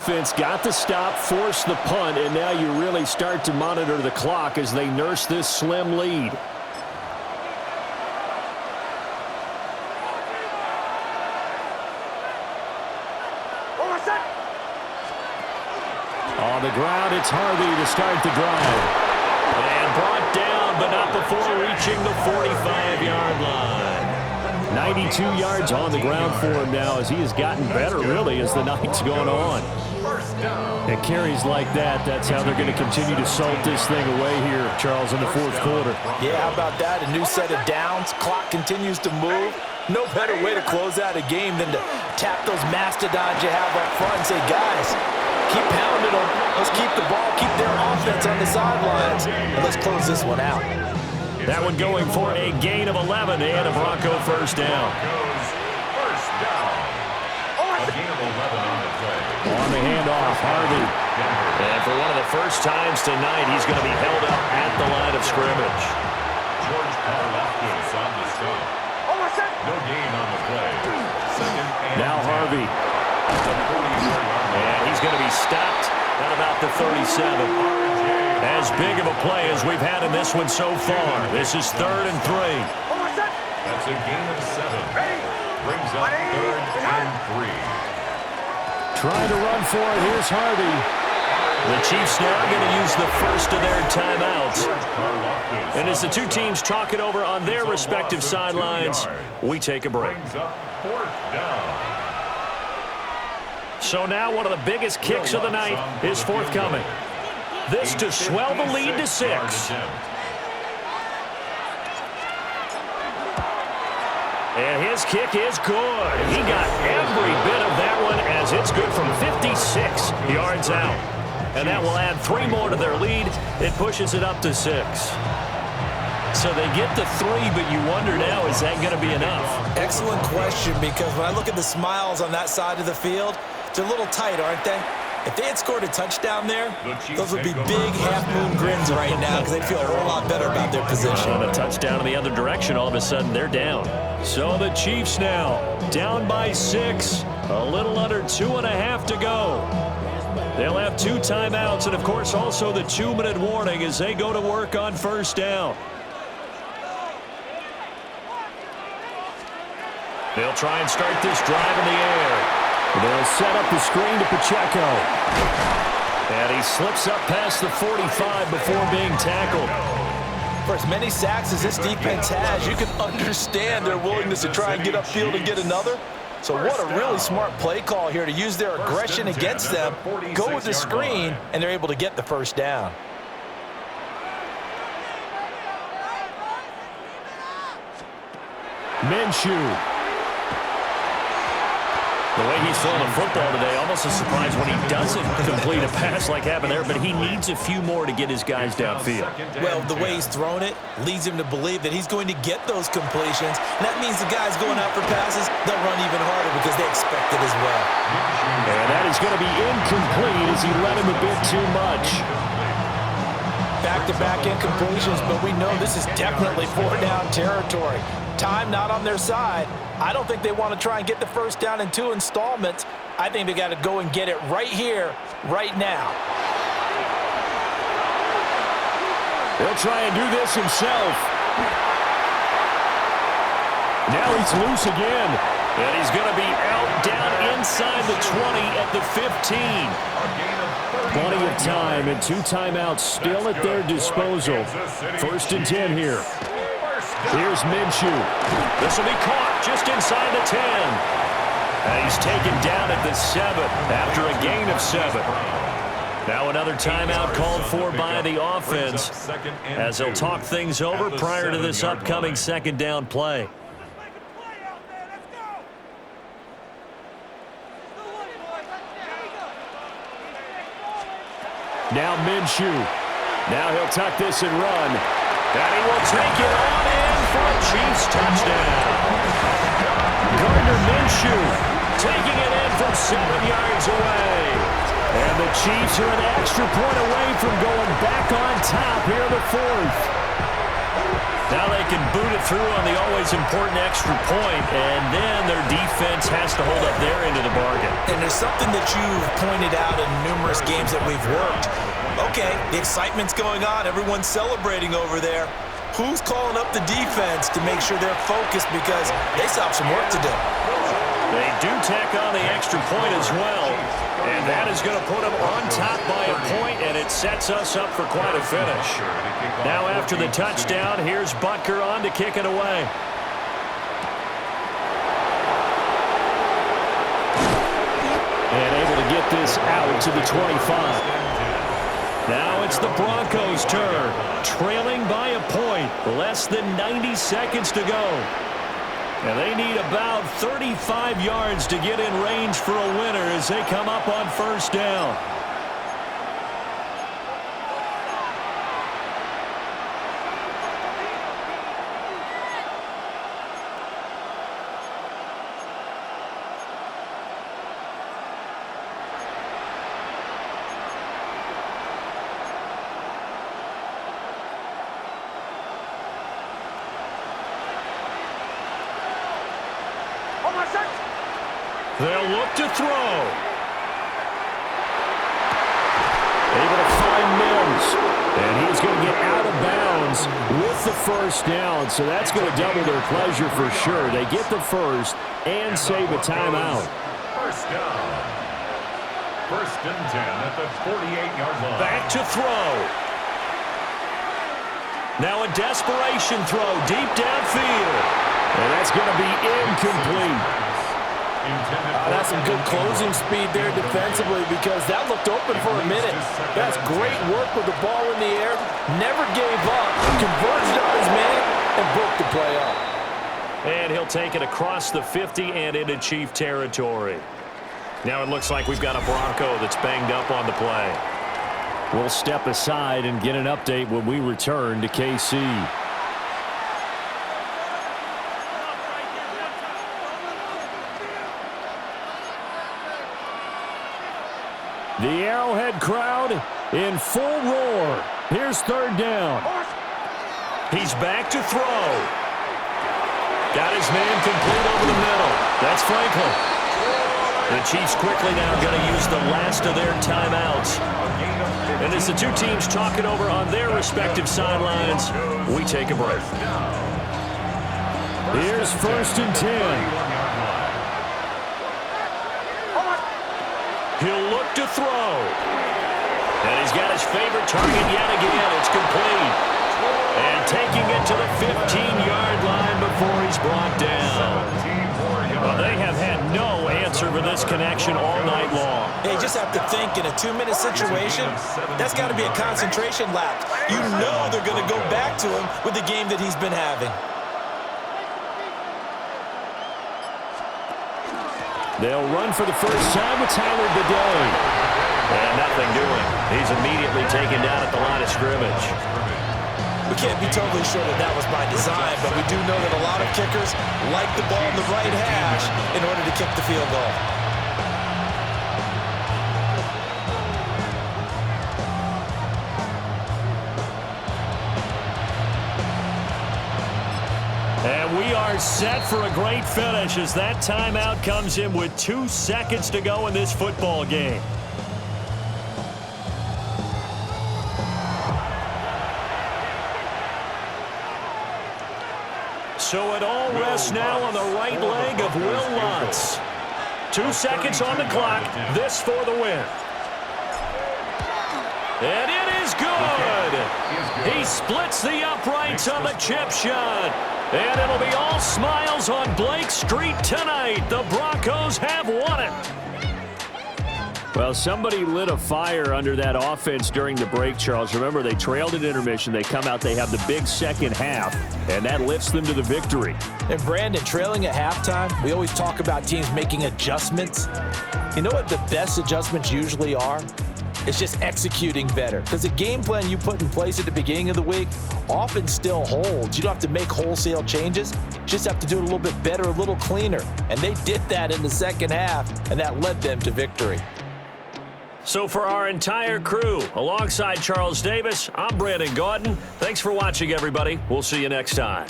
Offense got the stop, forced the punt, and now you really start to monitor the clock as they nurse this slim lead. On the ground, it's Harvey to start the drive. And brought down, but not before reaching the 45-yard line. 92 yards on the ground for him now as he has gotten better, really, as the night's gone on. And carries like that, that's how they're going to continue to salt this thing away here, Charles, in the fourth quarter. Yeah, how about that? A new set of downs. Clock continues to move. No better way to close out a game than to tap those mastodons you have up front and say, guys, keep pounding them. Let's keep the ball, keep their offense on the sidelines, and let's close this one out. That one going for a gain of 11 and a Bronco first down. On the handoff, Harvey. And for one of the first times tonight, he's going to be held up at the line of scrimmage. No gain on the play. Now Harvey. And he's going to be stopped at about the 37. As big of a play as we've had in this one so far. This is 3rd and 3. That's a gain of 7. Brings up 3rd and 3. Trying to run for it. Here's Harvey. The Chiefs now going to use the first of their timeouts. And as the two teams talk it over on their respective sidelines, we take a break. So now one of the biggest kicks of the night is forthcoming. This to swell the lead to 6. And his kick is good. He got every bit of that one as it's good from 56 yards out. And that will add 3 more to their lead. It pushes it up to 6. So they get the 3, but you wonder now, is that going to be enough? Excellent question, because when I look at the smiles on that side of the field, they're a little tight, aren't they? If they had scored a touchdown there, those would be big half-moon grins right now because they'd feel a whole lot better about their position. And a touchdown in the other direction, all of a sudden they're down. So the Chiefs now down by 6, a little under 2.5 to go. They'll have 2 timeouts and, of course, also the 2-minute warning as they go to work on first down. They'll try and start this drive in the air. They'll set up the screen to Pacheco. And he slips up past the 45 before being tackled. For as many sacks as this defense has, you can understand their willingness to try and get upfield and get another. So what a really smart play call here to use their aggression against them, go with the screen, and they're able to get the first down. Minshew. The way he's throwing the football today, almost a surprise when he doesn't complete a pass like happened there, but he needs a few more to get his guys downfield. Well, the way he's thrown it leads him to believe that he's going to get those completions. And that means the guys going out for passes, they'll run even harder because they expect it as well. And that is going to be incomplete as he let him a bit too much. Back-to-back incompletions, but we know this is definitely 4-down territory. Time not on their side. I don't think they want to try and get the first down in 2 installments. I think they got to go and get it right here, right now. He'll try and do this himself. Now he's loose again. And he's going to be out down inside the 20 at the 15. Plenty of time and 2 timeouts still at their disposal. 1st and 10 here. Here's Minshew. This will be caught just inside the 10. And he's taken down at the 7 after a gain of 7. Now another timeout called for by the offense as they'll talk things over prior to this upcoming 2nd down play. Now Minshew. Now he'll tuck this and run. And he will take it on in for a Chiefs touchdown. Gardner Minshew taking it in from 7 yards away. And the Chiefs are an extra point away from going back on top here in the 4th. Now they can boot it through on the always important extra point, and then their defense has to hold up their end of the bargain. And there's something that you've pointed out in numerous games that we've worked. Okay, the excitement's going on. Everyone's celebrating over there. Who's calling up the defense to make sure they're focused because they still have some work to do? They do tack on the extra point as well, and that is going to put them on top by a point, and it sets us up for quite a finish. Now after the touchdown, here's Butker on to kick it away. And able to get this out to the 25. Now it's the Broncos' turn, trailing by a point, less than 90 seconds to go. And they need about 35 yards to get in range for a winner as they come up on first down. They'll look to throw. Able to find Mims. And he's going to get out of bounds with the first down. So that's going to double their pleasure for sure. They get the first and save a timeout. First down. First and 10 at the 48-yard line. Back to throw. Now a desperation throw deep downfield. And that's going to be incomplete. That's some good closing speed there defensively because that looked open for a minute. That's great work with the ball in the air. Never gave up. Converged on his man and broke the play up. And he'll take it across the 50 and into Chief territory. Now it looks like we've got a Bronco that's banged up on the play. We'll step aside and get an update when we return to KC. The Arrowhead crowd in full roar. Here's third down. He's back to throw. Got his man complete over the middle. That's Franklin. The Chiefs quickly now going to use the last of their timeouts. And as the two teams talk it over on their respective sidelines, we take a break. Here's first and 10. He'll look to throw. And he's got his favorite target yet again. It's complete. And taking it to the 15-yard line before he's brought down. Well, they have had no answer for this connection all night long. They just have to think in a 2-minute situation, that's got to be a concentration lapse. You know they're going to go back to him with the game that he's been having. They'll run for the first time with Tyler today. And nothing doing. He's immediately taken down at the line of scrimmage. We can't be totally sure that that was by design, but we do know that a lot of kickers like the ball in the right hash in order to kick the field goal. And we are set for a great finish as that timeout comes in with 2 seconds to go in this football game. So it all rests now on the right leg of Will Lutz. 2 seconds on the clock. This for the win. And it is good. He splits the uprights on the chip shot. And it'll be all smiles on Blake Street tonight. The Broncos have won it. Well, somebody lit a fire under that offense during the break, Charles. Remember, they trailed at intermission. They come out, they have the big second half, and that lifts them to the victory. And, Brandon, trailing at halftime, we always talk about teams making adjustments. You know what the best adjustments usually are? It's just executing better. Because the game plan you put in place at the beginning of the week often still holds. You don't have to make wholesale changes. You just have to do it a little bit better, a little cleaner. And they did that in the second half, and that led them to victory. So for our entire crew, alongside Charles Davis, I'm Brandon Gaudin. Thanks for watching, everybody. We'll see you next time.